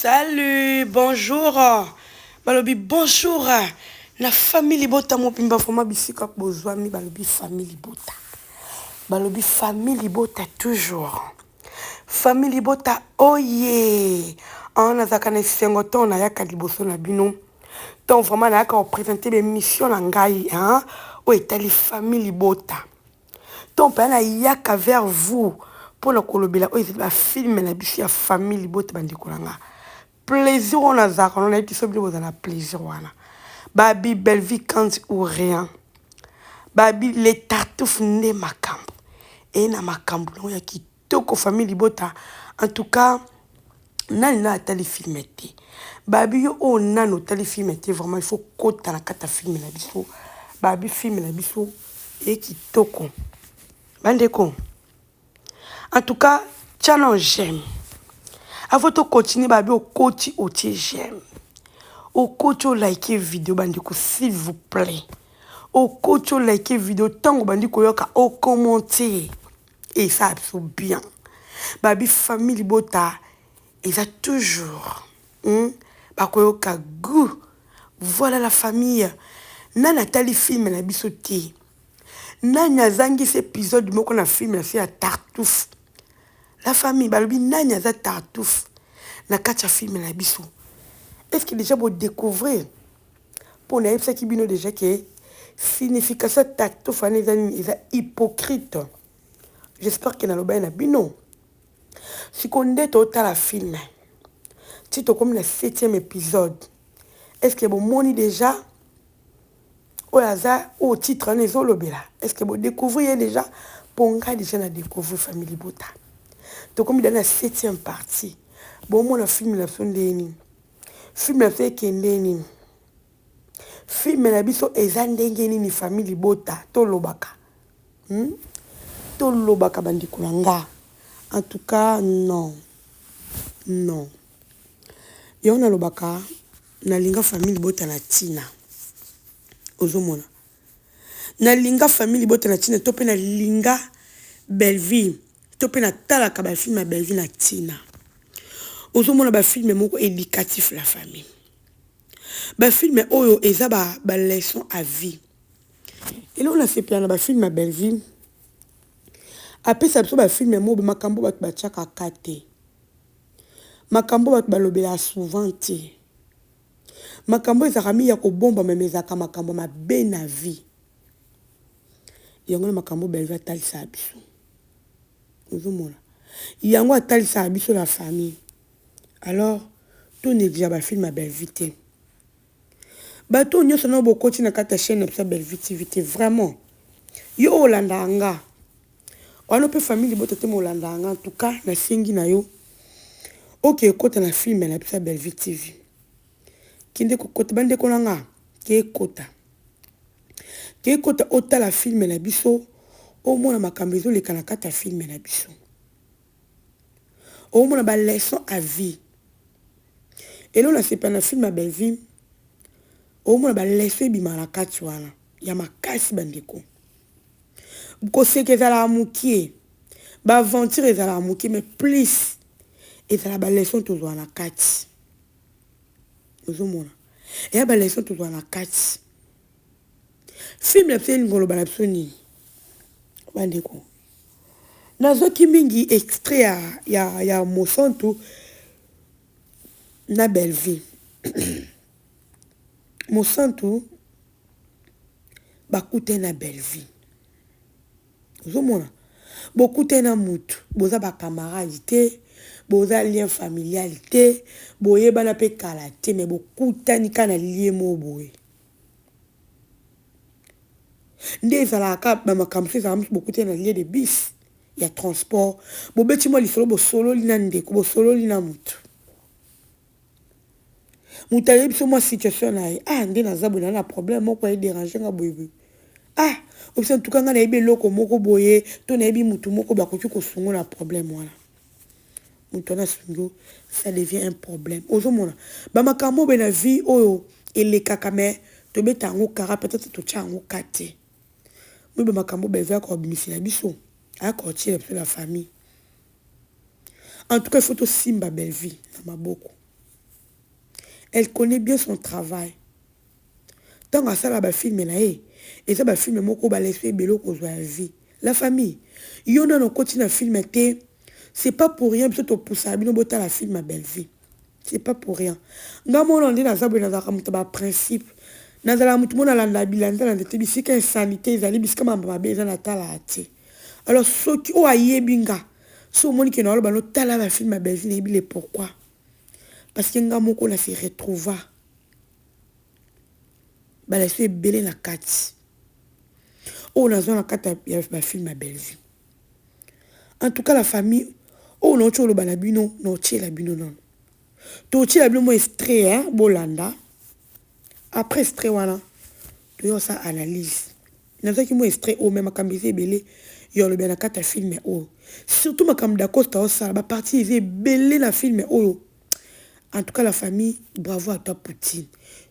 Salut, bonjour. Balobi, bonjour. La famille Bota, mon pimba, forma bisika bozwami, balobi famille Bota. Balobi famille Bota toujours. Famille Bota, oh yeah. On a zakane sengoton na yaka liboso na bino. Donc vraiment na yaka présenter des missions na ngai, hein. O etali famille Bota. Donc pa na yaka vers vous pour le kolobela o ezali ba film na biso ya famille Bota bandeko nga. Plaisir on a zaka on a été sobre vous la plaisir wana. Babi belle vie quand ou rien. Babi les tartoufes ne makambo. Et na makambo no ya kitoko famille Bota. En tout cas nani na atali filmete. Babi yo o nano tali filmete vraiment il faut kota na kata film na biso. Babi film na biso et kitoko. Bandeko. En tout cas, challenge j'aime. Avant de continuer, babi au côté au j'aime. Au côté au like vidéo bandiko s'il vous plaît. Au côté au like vidéo tant que bandiko yoka au commenter et ça absolument bien. Babi famille Bota ils a toujours bako yoka goût. Voilà la famille. Nana tali film na bisoté. Nanya zangi cet épisode moko na film na fait à Tartouf. La famille balobi nanya za Tartouf. Na kacha film na biso. Est-ce que déjà vous découvrez pour na yebsa ki bino déjà que signification Tartouf ane za hypocrite. J'espère que na loba na bino. Si konde to la film. Si to comme le 7e épisode. Est-ce que vous moni déjà au hasard au titre les olobela. Est-ce que vous découvrez déjà ponga déjà na découvrir famille Bota. Donc comme dans la 7e partie. Bon mon film la sondeni. Film la fait kendeni. Film la biso ezandengeni ni famille Bota to lobaka. To lobaka bandiko nga. En tout cas non. Non. Yo na lobaka na linga famille Bota na Tina. Ozomona. Na linga famille Bota na Tina tope na linga Belleville. Tope na talaka ba film na Belleville na Tina. Ozomona ba film moko éducatif la famille. Ba film oyo eza ba leçon à vie. Et là on a fait plein ba film na Belleville. Après ça ba film moko makambo ba tchaka kate. Makambo ba lobela souvent te. Makambo ezakami ya kobomba memezaka makambo mabe na vie. Yango na makambo Belleville atalisa biso. Ozomona. Yango atalisa biso la famille. Alors, tout n'est déjà ba film à Belleville te. Bato nyoso na bokoti na kata chaîne na Belleville TV vraiment. Yo Olanda nga. Wana pe famille Bota te Olanda nga en tout cas na singi na yo. OK, kota na film na bisa Belleville TV. Kinde ko kota bande ko nga ke kota. Ke kota ota la film na biso au moins na makambezo le kana kata film na biso. Au moins ba leçon à vie. Et là on a fait pas na film à Belleville. Au moins ba leçon bima la kati wana. Ya makasi bandeko. Ko seke za la mukie. Ba aventure za la mukie mais plus et ça la ba leçon to zo na kati. Ozomona. Et ya ba leçon to zo na kati. Film la fait ngolo ba la soni. Bandeko. Nazoki mingi extrait ya Mosantu na Belleville. Mosantu bakute na Belleville. Ozomona. Bokute na mutu, boza ba camarade, boza lien familialité, boyeba na pe kalate mais bokutani kana lien mo boye. Nde zala ka ba makamse za bokute na lien de bis. Il y a transport. Bo beti mo li solo bo solo li na ndeko, bo solo li na mutu. Mutaye biso mo situation na ah nde na zabu na problème moko e déranger nga boye. Ah, en tout cas nga na ebe loko moko boye, to na ebi mutu moko ba koki ko sungo na problème wala. Mutu na sungo, ça devient un problème. Ozomona. Ba makambo be na vie oyo elekaka me to beta ngo kara peut-être to tcha ngo kate. Mo be makambo be va ko bimisi na biso. A continuer pour la famille. En tout cas, il faut tout simba Belleville na maboko. Elle connaît bien son travail. Tant que ça, là, bah, film, là, et ça, bah, film, moi, bah, laisser bello, qu'on soit vie. La famille. Il y en a, on continue à filmer, c'est pas pour rien, parce que tu pousses à la film, ma belle vie. C'est pas pour rien. Nga mo on dit na zabu na zaka mutaba principe. Na zala mutu mona la ndabila ndala ndete bisika insanité ezali bisika mamba beza na tala ati. Alors soki o ayebinga. So moni ke na lo ba no tala ba film bezi na ebile pourquoi? Parce que nga moko na se retrouva. Ba la se belé na kati. O na zona kata ya ba film bezi. En tout cas la famille o no cholo ba na bino no tie la bino non. Tu as bien extrait, hein, Bolanda. Après extrait, voilà. Tu as ça analyse. Il y a qui m'ont extrait, oh, même quand il est belé, il y a le bien à quatre films, oh. Surtout, ma cam d'accord, ça, la partie, il est belé la film, oh. En tout cas, la famille, bravo à toi, Poutine.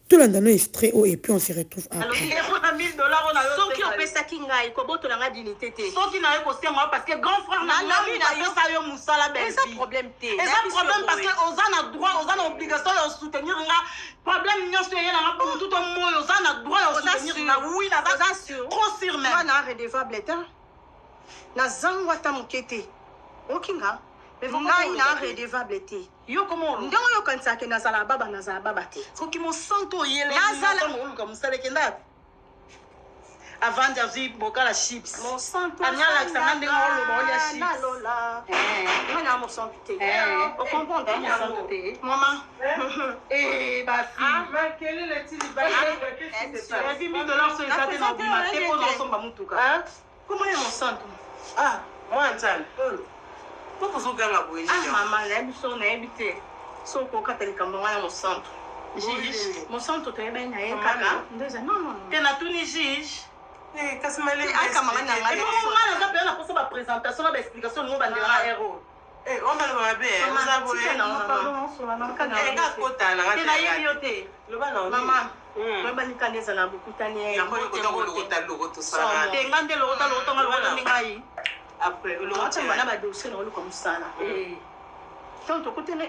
Tout le monde extrait, oh, et puis on se retrouve après. Alors, il y a $1000, on a ceux qui ont fait ça, qui n'aillent pas, tu l'as dignité. Ceux qui n'aillent pas, c'est moi, parce que grand frère, n'a pas fait ça, il y a Moussala, ben, c'est un problème, et c'est un problème parce que aux gens ont droit, aux gens ont obligation de soutenir, problème, il y a tout le monde, aux gens ont droit de soutenir, oui, là, c'est trop sûr, même. On a redevable, na zangwa ta mukete, okinga. Ngai na redevable te. Yo comment ndongo yo kanisa ke nazala baba te. Soki mo santo yele nazala mo luka musale kenda. Avant d'avoir boka la chips. Mon santo. Anya la sangande ngolo ba olia chips. Na lola. Mana mo santo te. O comprendre mo santo te. Maman. Ba fi. Ma quel est le tili ba? C'est $10,000 sur ça na bima te pour ensemble mutuka. Comment est mon santo? Ah, moi entend. Ah, maman, la biso na ebité. So ko katolika mwana mo santo. Juge, mo santo to eba na ye kaka. Ndeza non. Te na tuni juge. Kasimale. Aka mama na ngale. Mama na ba na posa ba présentation ba explication no ba ndera héros. On va le voir bien. On va voir. Non. Ka kota na ngata. Te na ye yote. Lo ba na. Maman. Ba ni kaneza na bukutani. Ya ko ko ta logo to sala. Te ngande logo ta ngalo ngai. Après, le retour, on a pas dossier dans le comme ça là. Quand on côté on a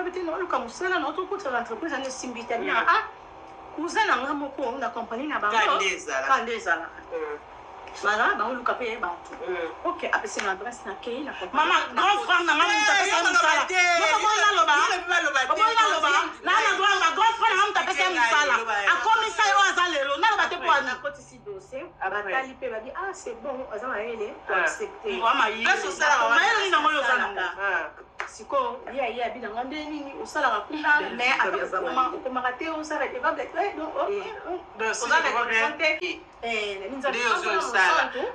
été dans le comme ça là, notre côté l'entreprise on est simbité bien. Ah, cousin na ngamoko on a compagnie na ba. Kandeza là. Voilà, bah on le capé ba. OK, après c'est l'adresse na kei na compagnie. Maman, grand frère na ngamu tapé ça musala. Maman na loba. Maman na loba. Na na doa grand frère na ngamu tapé ça musala. A commis ça yo azalelo, na loba te pour na côté si dossier. Batali pe ba dit ah c'est bon, azama ele pour accepter. Parce ça là, on va na moyo zana. Siko, ya bi na ngande nini osala kuna mais comment rater on ça va donc on va présenter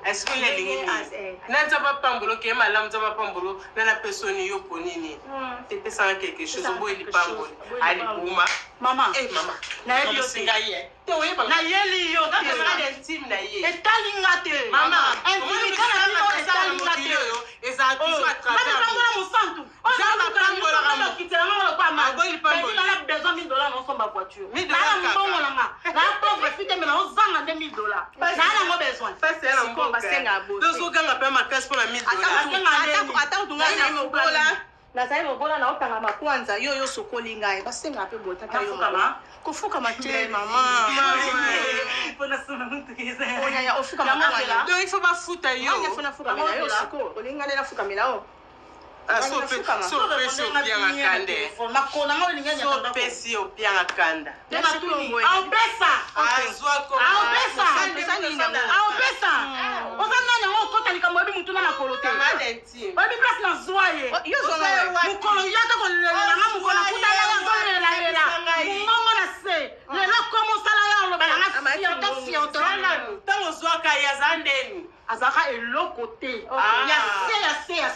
est-ce que les lignes n'ont pas pambolo qui est malade, n'ont pas pambolo dans la personne yo ponini c'était ça quelque chose au bout il pambolo ali bouma maman maman na yo singaye na yeli yo na intime na ye etalingate maman intime kana bino etalingate exactement à travers mon santo on va pambola ramo kitela ngolo pa ma il a besoin $1000 dans son voiture na mbongo na pauvre fille mais na ozanga $1000 na ngo besoin c'est un bon basenga bo deux oganga pa ma cash pour $1000 ata tunga na mobola na sai mobola na otanga makwanza yo sokoli ngai basenga pe bota ta yo mama kufuka mate mama pona sona mtu kiza onya ofuka mama donc il faut pas foutre yo il faut na fuka mela yo siko olinga na fuka mela o so pesi opianga kande makona ngo linga so pesi opianga kanda na tuni au pesa azwako au pesa ozana na ngo kota likambo bi mutuna na kolote obi place na zwaye yo zona mukolo yaka ko lela nga mukolo kuta ya zona lela mungo na se lelo komo sala ya lo bana nga fianto tango zwaka ya zandeni azaka eloko te ya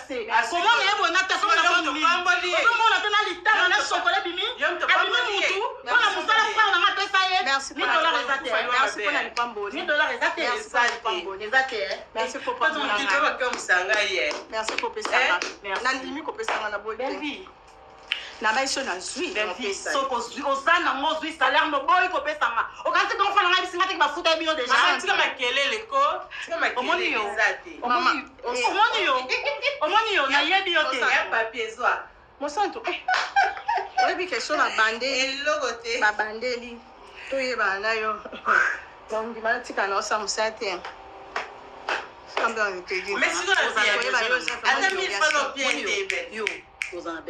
se comment on est bon na ta sona ko mi comment on tena litala na chocolat bimi abimi mutu ona musala pa na pesa ye $1000 ezate merci pour la pamboni $1000 ezate merci pour pamboni merci pour pesa na ndimi ko pesa na boy na baisho na zui so ko zui ozana ngo zui salaire no boy ko pesanga o kanti ko fana ngai singa te ba futa bino déjà tika makelele ko tika makelele ezate mama omoni yo na yebi yo te ya papier zwa mo santo bi question na bandeli ba bandeli to yeba na yo donc di ba tika na osa musate mais si tu as mis le pied yo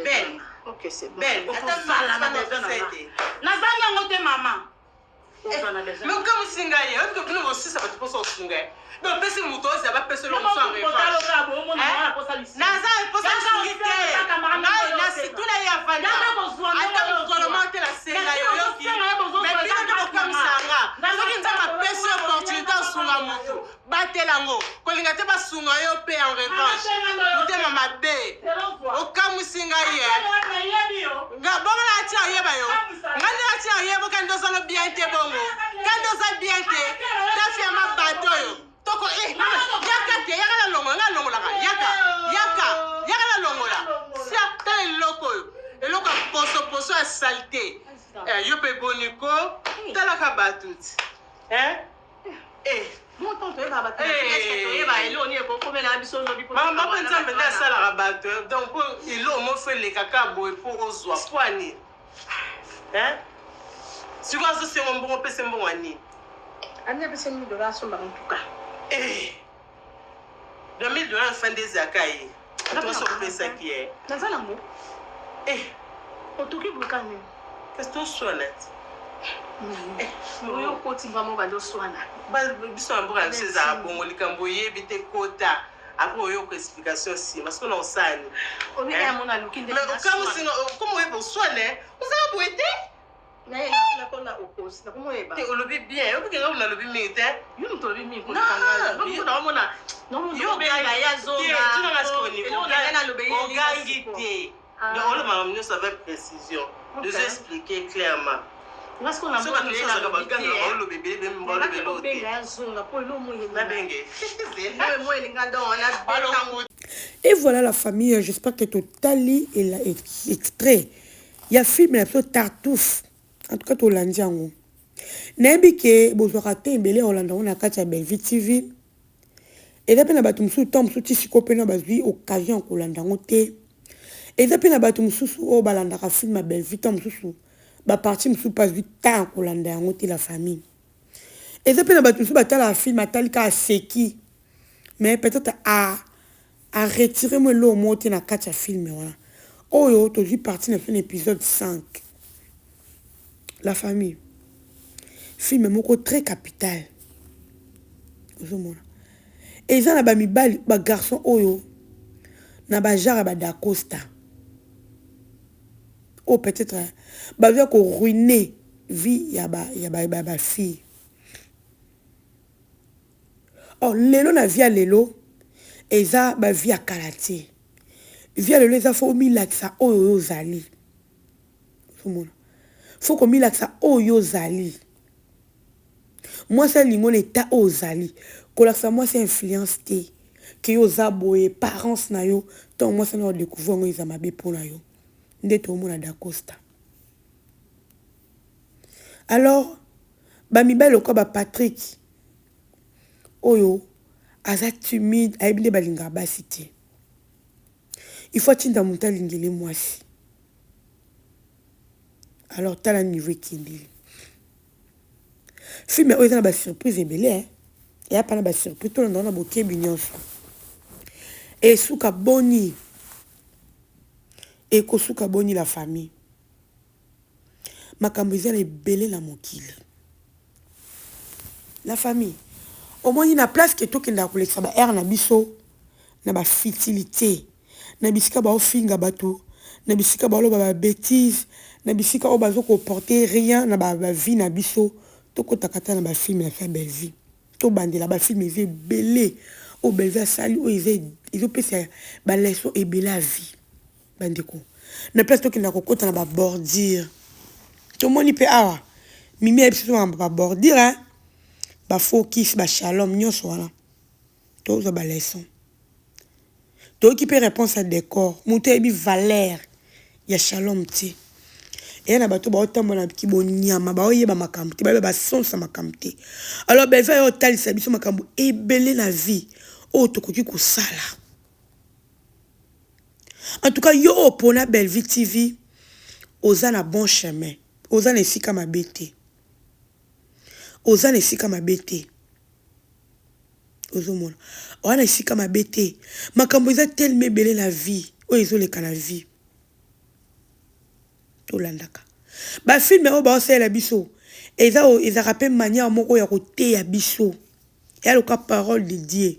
Ben, ok c'est bon Ben, maman mais comme singaye, est-ce que vous aussi ça va te poser au singaye? Donc, personne ne peut pas passer le temps en revanche. Naza, il faut s'assurer. C'est tout là, il y a fallu. Attends, comment tu la singaye? Mais bien que comme ça, soki nzamba pesi opportunité asunga motu batela ngo kolinga te basunga yo mpe en revanche motema mabe okamusinga ye nga bongo na atia oyeba yo nga nde atia oyeba kandi ozala bien te bongo kandi oza bien te tafiama bato yo toko yaka te yaka na longo nga longolaka yaka na longola sia tala eloko oyo eloko ya poso ya salite yo mpe boniko talaka batuti mama mpe nzambe nde asalaka bato donc mpo ilo mofe elekaka boye mpo ozwa pwani siko azosengo mbongo mpese mbongo anini $2000 fin des ezaka ye toso opesaki ye naza nango otoki bokani kasi toswanati oyo kotinga mo bazoswana biso na mboka na biso ezala bongo likambo oyebi te kota apres oyoka explication nsima siko na osani okamosinga koma oyeba oswane ozala boye te te olobi bien obikenga ona olobi mingi te ogangi te olobaka nyonso avec précision dezo expliquer clairement Et voilà la famille, j'espère que totali est extrait. Il y a film la plutôt tartouffe. En tout cas, tu l'as dit. N'importe que bozora te belé Hollande on a katia Bellevue TV. Et d'après na batum sous tom sous tisi kopena bazui occasion ko landa ngote. Et d'après na batum sous o balanda ka film à Bellevue tom sous ba parti msou pas 8 ans ko landa ngote la famille. Et d'après na batum sous batala la film atalika seki. Mais peut-être à retirer moi l'eau monte na katia film voilà. Oh yo to vu parti na fin épisode 5. La famille. Film moko très capital. Et ils ont mis ba garçon oyo na ba jara ba da Costa. Oh peut-être ba vient ko ruiner vie ya ba fille. Oh lelo na via lelo eza ba via kalaté. Via lelo eza fo mi laksa oyo zali. Faut qu'on mille ça oyo zali. Moi c'est lingon état ozali. Kolaksa moi c'est influence té. Que yo zaboye parents na yo. Donc moi c'est no découvrir ngo izamabe pour na yo. Ndeto mona da Costa. Alors ba mibalo ko ba Patrick. Oyo aza timide aibile balinga ba cité. Il faut tinda monta lingele mwasi. Alors, tu as un niveau qui est film est une surprise et belle, hein. Et après une surprise, tout le monde a beaucoup de et souka boni et souka boni la famille. Ma cambrizelle est belle la mokili. La famille. Au moins il y a place que tout qui n'a pas ça ba air na biso na ba fertilité na bisika ba ofinga bato na bisika ba lo ba bêtise. Na bisika o bazo ko porter rien na ba vie na biso to ko takata na ba film na faire belle vie to bandela ba film est belé o belle sali o ils ont pesa ba leçon et belle vie bandeko na place to ki na ko kota na ba bordure to moni pe awa mimi e biso ba bordure hein ba focus ba shalom nyonso wana to zo ba leçon to qui peut réponse à décor monter bi valeur ya shalom ti. Et na bato ba otambola ki bonyama ba oyeba makambo te ba sonsa makambo te. Alors ben va yo talisa biso makambo ebele na vie o tokoki ko sala. En tout cas yo opona Bellevue TV oza na bon chemin oza na esika mabe te oza na esika mabe te ozomona oza na esika mabe te makambo eza tellement ebele na vie oyo ezoleka na vie tolandaka bafilme oyo baosalela biso ezaka mpe manière moko ya koteya biso ya loka parole de Dieu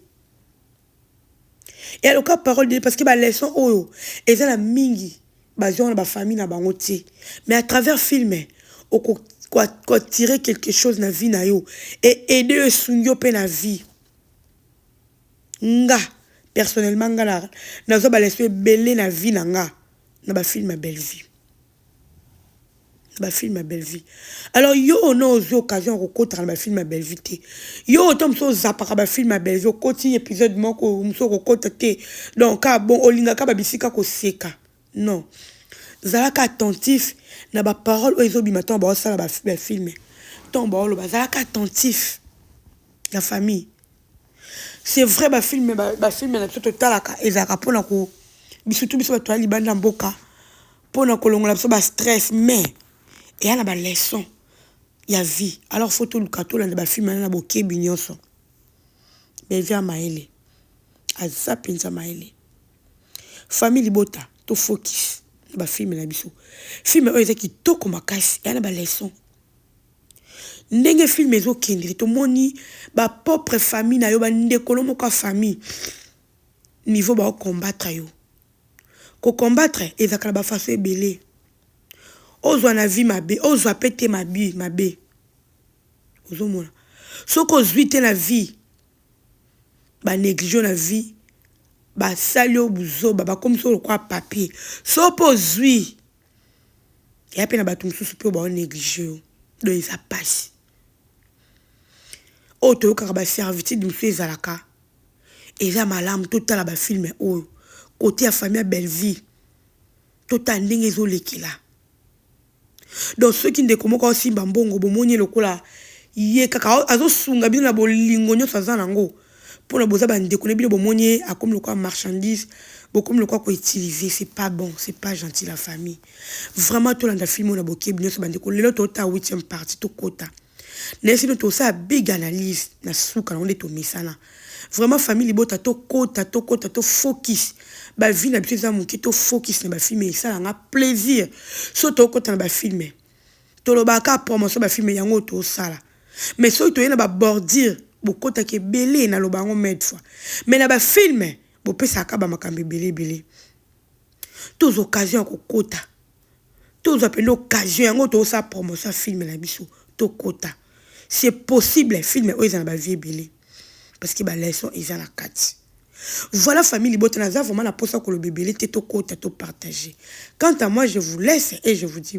ya loka parole de Dieu parce que baleson oyo eza na mingi bazwa na bafamille na bango te mais à travers filme quoi tirer quelque chose na vie na yo et aider yo esungi yo mpe na vie nga personnellement nga nazwa baleson ebele na vie na nga na bafilme ya belle vie bafilme ya belle vie alors yo on a osé occasion kokotaka na bafilme ya belle vie te yo oto mosu ozapaka bafilme ya belle vie okoti épisode moko mosu okokota te donc ka bon olingaka babisika koseka non zalaka attentif na baparole oyo ezobima ntango baosala bafilme ntango baoloba zalaka attentif na famille c'est vrai bafilme na biso totalaka ezalaka mpona bisutu biso bato ya libanda mboka mpona kolongola biso bastress mais eya na baleson ya vie alors faut toluka tolanda bafilme na bokebi nyonso bevie ya mayele aza mpenza mayele famille libota tofocus na bafilme na biso filme oyo eza kitoko makasi eya na baleson ndenge filme ezokendeli tomoni bapropre famille na yo bandekolo moko ya famille niveau baokombattre yo kokombattre ezalaka na bafaso ebele ozwa na vie mabe ozwa pe te mabe ozomona soki ozwi te na vie banéglige na vie basali yo buzoba bakomisa oyo lokwa papier so mpo ozwi eya mpe na bato mosusu mpe oyo baonéglige yo do eza pasi oyo toyokaka baservitude mosusu ezalaka eza malamu totala bafilme oyo kote ya famille ya belle vie totala ndenge ezolekela donc soki ndeko moko osimba mbongo bomoni lokola ye kaka azosunga bino na bolingo nyonso aza nango mpona boza bandeko na bino bomoni akomi lokola marchandise bokomi lokola koutiliser c'est pas bon c'est pas gentil la famille vraiment tolanda film oyo na bokebi nyonso bandeko lelo totala 8e partie tokota na esino tosala big analyse na suka nango nde tomesana vraiment famille libota tokota tofocus bavie na biso eza moke tofocus na bafilme esalanga plaisir so tokota na bafilme tolobaka promotion bafilme yango oyo tosala mais soki toye na babordure bokotaka ebele naloba yango made fois mais na bafilme bopesaka bamakambo ebele tozwa occasion ya kokota tozwa pende occasion yango tosala promotion ya filme na biso tokota c'est possible filme oyo eza na bavie ebele parce que baleson eza na kati voilà famille libota naza vraiment na posa koloba ebele te tokota topartager quant à moi je vous laisse et je vous dis